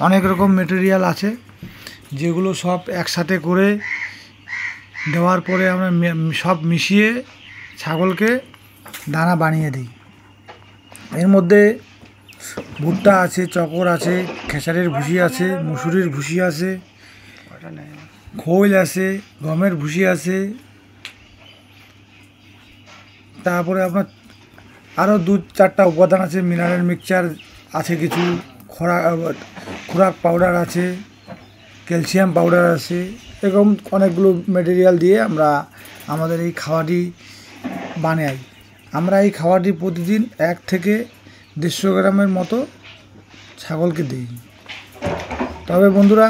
অনেক রকম মেটেরিয়াল আছে, যেগুলো সব একসাথে করে দেওয়ার পরে আমরা সব মিশিয়ে ছাগলকে দানা বানিয়ে দিই। এর মধ্যে ভুট্টা আছে, চকর আছে, খেসারির ভুসি আছে, মুসুরির ভুসি আছে, খৈল আছে, গমের ভুসি আছে, তারপরে আপনার আরও 2-4টা উপাদান আছে। মিনারেল মিক্সচার আছে, কিছু খোরাক পাউডার আছে, ক্যালসিয়াম পাউডার আছে, এরকম অনেকগুলো মেটেরিয়াল দিয়ে আমরা আমাদের এই খাওয়াটি বানাই। আমরা এই খাওয়াটি প্রতিদিন 1 থেকে 150 গ্রামের মতো ছাগলকে দিই। তবে বন্ধুরা,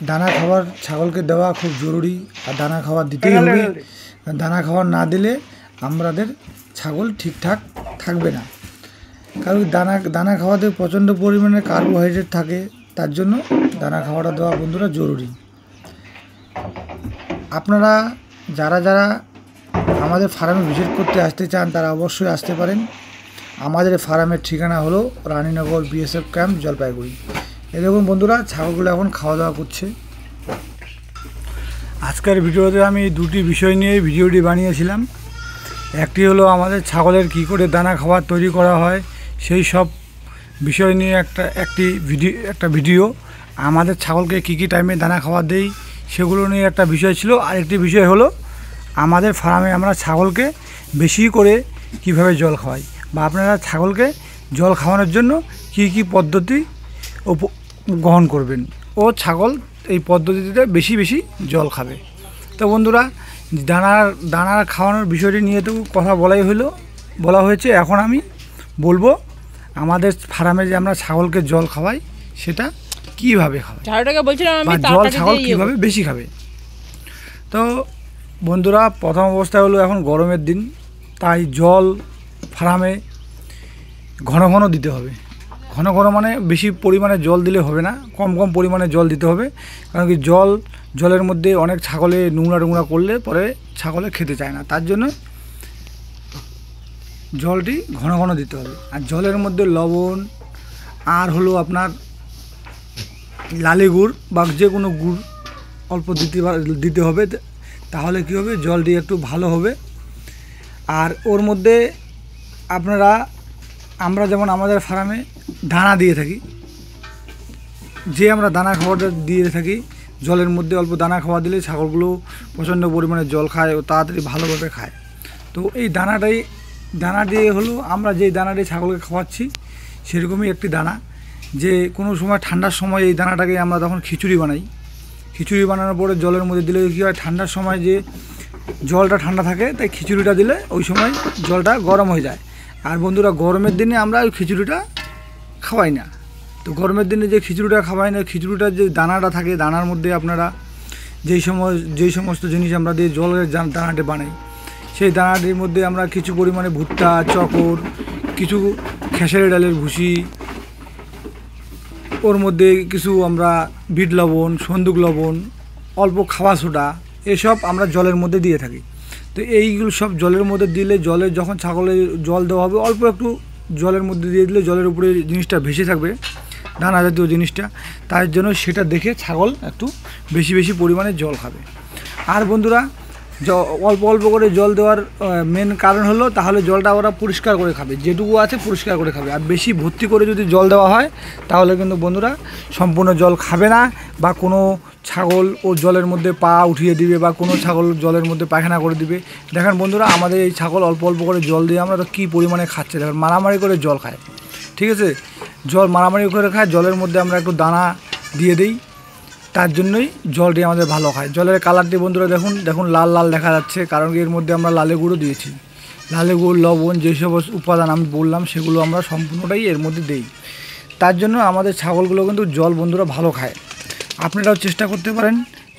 দানা খাবার ছাগলকে দেওয়া খুব জরুরি, আর দানা খাবার দিতেই হবে। দানা খাবার না দিলে আমাদের ছাগল ঠিকঠাক থাকবে না, কারণ দানা খাওয়াতে প্রচণ্ড পরিমাণে কার্বোহাইড্রেট থাকে, তার জন্য দানা খাওয়াটা দেওয়া বন্ধুরা জরুরি। আপনারা যারা আমাদের ফার্মে ভিজিট করতে আসতে চান তারা অবশ্যই আসতে পারেন। আমাদের ফার্মের ঠিকানা হলো রানীনগর বিএসএফ ক্যাম্প, জলপাইগুড়ি। এরকম বন্ধুরা ছাগলগুলো এখন খাওয়া দাওয়া করছে। আজকের ভিডিওতে আমি 2টি বিষয় নিয়ে ভিডিওটি বানিয়েছিলাম। একটি হলো আমাদের ছাগলের কি করে দানা খাবার তৈরি করা হয়, সেই সব বিষয় নিয়ে একটা ভিডিও। আমাদের ছাগলকে কি টাইমে দানা খাবার দেই সেগুলো নিয়ে একটা বিষয় ছিল। আরেকটি বিষয় হলো আমাদের ফার্মে আমরা ছাগলকে বেশি করে কিভাবে জল খাওয়াই, বা আপনারা ছাগলকে জল খাওয়ানোর জন্য কি পদ্ধতি গ্রহণ করবেন, ও ছাগল এই পদ্ধতিতে বেশি জল খাবে। তো বন্ধুরা, দানার খাওয়ানোর বিষয়টি নিয়ে তো কথা বলা হয়েছে। এখন আমি বলবো আমাদের ফার্মে যে আমরা ছাগলকে জল খাওয়াই সেটা কীভাবে খাওয়াই, বা জল ছাগল কীভাবে বেশি খাবে। তো বন্ধুরা, প্রথম অবস্থায় হলো এখন গরমের দিন, তাই জল ফার্মে ঘন দিতে হবে। ঘন মানে বেশি পরিমাণে জল দিলে হবে না, কম পরিমাণে জল দিতে হবে। কারণ কি জলের মধ্যে অনেক ছাগলে নোংরা করলে পরে ছাগলে খেতে চায় না, তার জন্য জলটি ঘন দিতে হবে। আর জলের মধ্যে লবণ আর হলো আপনার লালি গুড় বা যে কোনো গুড় অল্প দিতে হবে, তাহলে কী হবে, জলটি একটু ভালো হবে। আর ওর মধ্যে আমরা যেমন আমাদের ফার্মে দানা দিয়ে থাকি, আমরা দানা খাবারটা দিয়ে থাকি, জলের মধ্যে অল্প দানা খাওয়া দিলে ছাগলগুলো প্রচণ্ড পরিমাণে জল খায় ও তাড়াতাড়ি ভালোভাবে খায়। তো এই দানা দিয়ে হলো আমরা যেই দানাটি ছাগলকে খাওয়াচ্ছি সেরকমই একটি দানা, যে কোনো সময় ঠান্ডার সময় এই দানাটাকে আমরা তখন খিচুড়ি বানানোর পরে জলের মধ্যে দিলে কী হয়, ঠান্ডার সময় যে জলটা ঠান্ডা থাকে, তাই খিচুড়িটা দিলে ওই সময় জলটা গরম হয়ে যায়। আর বন্ধুরা, গরমের দিনে আমরা ওই খিচুড়িটা খাওয়াই না। তো গরমের দিনে যে খিচুড়িটা খাওয়াই না, খিচুড়িটার যে দানাটা থাকে, দানার মধ্যে আপনারা যেই সমস্ত জিনিস আমরা দিয়ে জলের দানাটি বানাই, সেই দানাটির মধ্যে আমরা কিছু পরিমাণে ভুট্টা, চকর, কিছু খেসারি ডালের ভুসি, ওর মধ্যে কিছু আমরা বিট লবণ, সন্দুক লবণ, অল্প খাওয়া সোডা, এসব আমরা জলের মধ্যে দিয়ে থাকি। তো এইগুলো সব জলের মধ্যে দিলে, যখন ছাগলের জল দেওয়া হবে, অল্প একটু জলের মধ্যে দিয়ে দিলে জলের উপরে জিনিসটা ভেসে থাকবে, দানা জাতীয় জিনিসটা, তার জন্য সেটা দেখে ছাগল একটু বেশি পরিমাণে জল খাবে। আর বন্ধুরা, অল্প করে জল দেওয়ার মেন কারণ হলো, তাহলে জলটা ওরা পরিষ্কার করে খাবে, যেটুকু আছে পরিষ্কার করে খাবে। আর বেশি ভর্তি করে যদি জল দেওয়া হয় তাহলে কিন্তু বন্ধুরা সম্পূর্ণ জল খাবে না, বা কোনো ছাগল ও জলের মধ্যে পা উঠিয়ে দিবে, বা কোনো ছাগল জলের মধ্যে পায়খানা করে দিবে। দেখেন বন্ধুরা, আমাদের এই ছাগল অল্প করে জল দিয়ে আমরা তো কী পরিমাণে খাচ্ছে, দেখেন মারামারি করে জল খায়। ঠিক আছে, জল মারামারি করে খায়, জলের মধ্যে আমরা একটু দানা দিয়ে দিই, তার জন্যই জলটি আমাদের ভালো খায়। জলের কালারটি বন্ধুরা দেখুন লাল দেখা যাচ্ছে, কারণ এর মধ্যে আমরা লালে গুঁড়ো দিয়েছি। লালে গুঁড়ো, লবণ, যেসব উপাদান আমি বললাম সেগুলো আমরা সম্পূর্ণটাই এর মধ্যে দিই, তার জন্য আমাদের ছাগলগুলো কিন্তু জল বন্ধুরা ভালো খায়। আপনারাও চেষ্টা করতে পারেন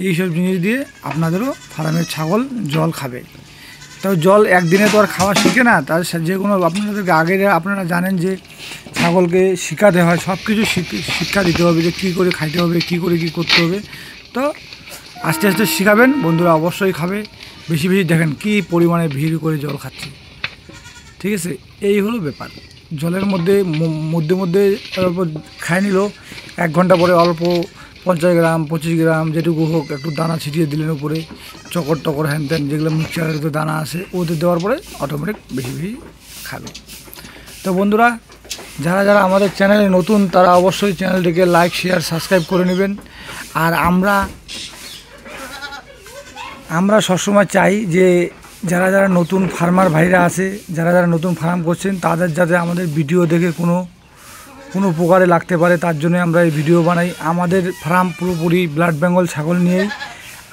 এইসব জিনিস দিয়ে, আপনাদেরও ফার্মের ছাগল জল খাবে। তো জল একদিনে তো আর খাওয়া শিখে না, তার যে কোনো আপনাদেরকে আগে আপনারা জানেন যে ছাগলকে শেখাতে হয়, সব কিছু শিক্ষা দিতে হবে, যে কী করে খাইতে হবে, কী করে কী করতে হবে। তো আস্তে শেখাবেন বন্ধুরা, অবশ্যই খাবে। বেশি দেখেন কী পরিমাণে ভিড় করে জল খাচ্ছে। ঠিক আছে, এই হলো ব্যাপার। জলের মধ্যে মধ্যে মধ্যে অল্প খাই নিল, 1 ঘন্টা পরে অল্প 50 গ্রাম 25 গ্রাম যেটুকু হোক একটু দানা ছিটিয়ে দিলেন উপরে, চকর টকর হ্যান ত্যান যেগুলো মিক্সচারের তো দানা আছে ওদের দেওয়ার পরে অটোমেটিক বেশি বেশি খাবে। তো বন্ধুরা, যারা যারা আমাদের চ্যানেলে নতুন তারা অবশ্যই চ্যানেলটিকে লাইক শেয়ার সাবস্ক্রাইব করে নেবেন। আর আমরা সবসময় চাই যে যারা যারা নতুন ফার্মার ভাইরা আছে, যারা যারা নতুন ফার্ম করছেন, তাদের যাতে আমাদের ভিডিও দেখে কোনো উপকারে লাগতে পারে, তার জন্য আমরা এই ভিডিও বানাই। আমাদের ফার্ম পুরোপুরি ব্লাড বেঙ্গল ছাগল নিয়েই।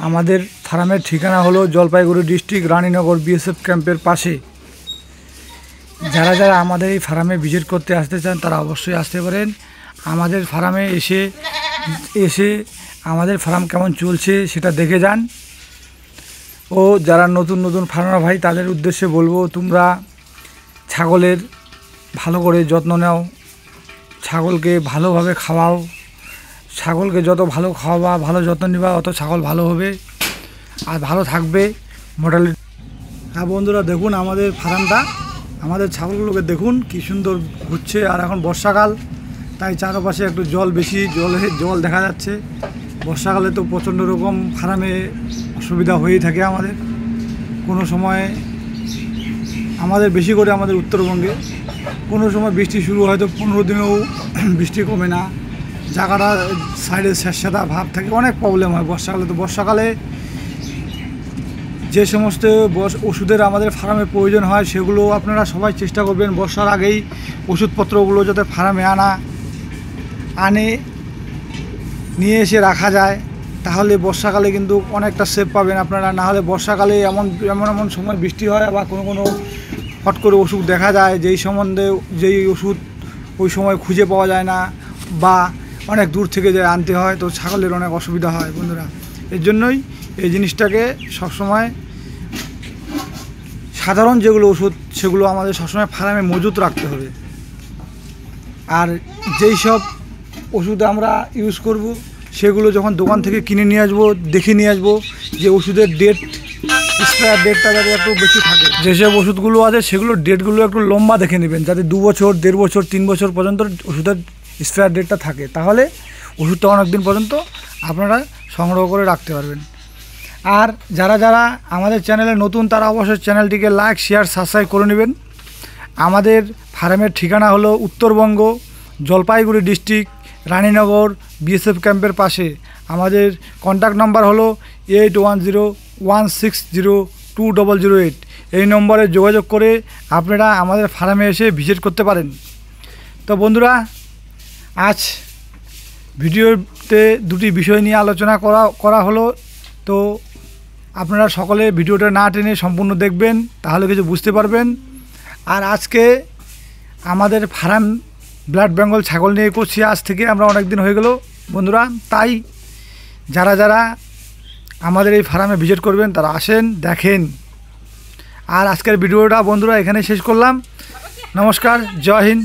আমাদের ফার্মের ঠিকানা হলো জলপাইগুড়ি ডিস্ট্রিক্ট, রানীনগর বিএসএফ ক্যাম্পের পাশে। যারা যারা আমাদের এই ফার্মে ভিজিট করতে আসতে চান তারা অবশ্যই আসতে পারেন। আমাদের ফার্মে এসে আমাদের ফার্ম কেমন চলছে সেটা দেখে যান। ও যারা নতুন নতুন ফার্মার ভাই তাদের উদ্দেশ্যে বলবো, তোমরা ছাগলের ভালো করে যত্ন নাও, ছাগলকে ভালোভাবে খাওয়াও। ছাগলকে যত ভালো খাওয়াবা, ভালো যত্ন নিবা, অত ছাগল ভালো হবে আর ভালো থাকবে মোটামুটি। হ্যাঁ বন্ধুরা, দেখুন আমাদের ফার্মটা, আমাদের ছাগলগুলোকে দেখুন কি সুন্দর ঘুরছে। আর এখন বর্ষাকাল, তাই চারপাশে একটু বেশি জল দেখা যাচ্ছে। বর্ষাকালে তো প্রচণ্ড রকম ফার্মে অসুবিধা হয়েই থাকে আমাদের। কোনো সময় আমাদের বেশি করে আমাদের উত্তরবঙ্গে কোনো সময় বৃষ্টি শুরু হয়তো 15 দিনেও বৃষ্টি কমে না, জায়গাটা সাইডে স্যাঁতস্যাঁতা ভাব থাকে, অনেক প্রবলেম হয় বর্ষাকালে। তো বর্ষাকালে যে সমস্ত ওষুধের আমাদের ফার্মে প্রয়োজন হয় সেগুলো আপনারা সবাই চেষ্টা করবেন বর্ষার আগেই ওষুধপত্রগুলো যাতে ফার্মে নিয়ে এসে রাখা যায়, তাহলে বর্ষাকালে কিন্তু অনেকটা সেভ পাবেন আপনারা। না হলে বর্ষাকালে এমন সময় বৃষ্টি হয় বা কোনো হট করে ওষুধ দেখা যায় যেই ওষুধ ওই সময় খুঁজে পাওয়া যায় না বা অনেক দূর থেকে আনতে হয়, তো ছাগলের অনেক অসুবিধা হয় বন্ধুরা। এর জন্যই এই জিনিসটাকে সবসময় সাধারণ যেগুলো ওষুধ সেগুলো আমাদের সবসময় ফার্মে মজুত রাখতে হবে। আর যেই সব ওষুধ আমরা ইউজ করব সেগুলো যখন দোকান থেকে কিনে নিয়ে আসবো, দেখে নিয়ে আসবো যে ওষুধের এক্সপায়ার ডেটটা যাতে একটু বেশি থাকে। যেসব ওষুধগুলো আছে সেগুলোর ডেটগুলো একটু লম্বা দেখে নেবেন, যাতে 2 বছর 1.5 বছর 3 বছর পর্যন্ত ওষুধের এক্সপায়ার ডেটটা থাকে, তাহলে ওষুধটা অনেক দিন পর্যন্ত আপনারা সংগ্রহ করে রাখতে পারবেন। আর যারা যারা আমাদের চ্যানেলে নতুন তারা অবশ্যই চ্যানেলটিকে লাইক শেয়ার সাবস্ক্রাইব করে নেবেন। আমাদের ফার্মের ঠিকানা হলো উত্তরবঙ্গ, জলপাইগুড়ি ডিস্ট্রিক্ট, রানীনগর বিএসএফ ক্যাম্পের পাশে। আমাদের কন্ট্যাক্ট নাম্বার হলো 8101602008। এই নম্বরে যোগাযোগ করে আপনারা আমাদের ফার্মে এসে ভিজিট করতে পারেন। তো বন্ধুরা, আজ ভিডিওতে দুটি বিষয় নিয়ে আলোচনা করা হলো। তো আপনারা সকলে ভিডিওটা না টেনে সম্পূর্ণ দেখবেন, তাহলে কিছু বুঝতে পারবেন। আর আজকে আমাদের ফার্ম ব্লাড বেঙ্গল ছাগল নিয়ে করছি, আজ থেকে আমরা অনেক দিন হয়ে গেল বন্ধুরা। তাই যারা যারা আমাদের এই ফার্মে ভিজিট করবেন তারা আসেন, দেখেন। আর আজকের ভিডিওটা বন্ধুরা এখানে শেষ করলাম। নমস্কার, জয় হিন্দ।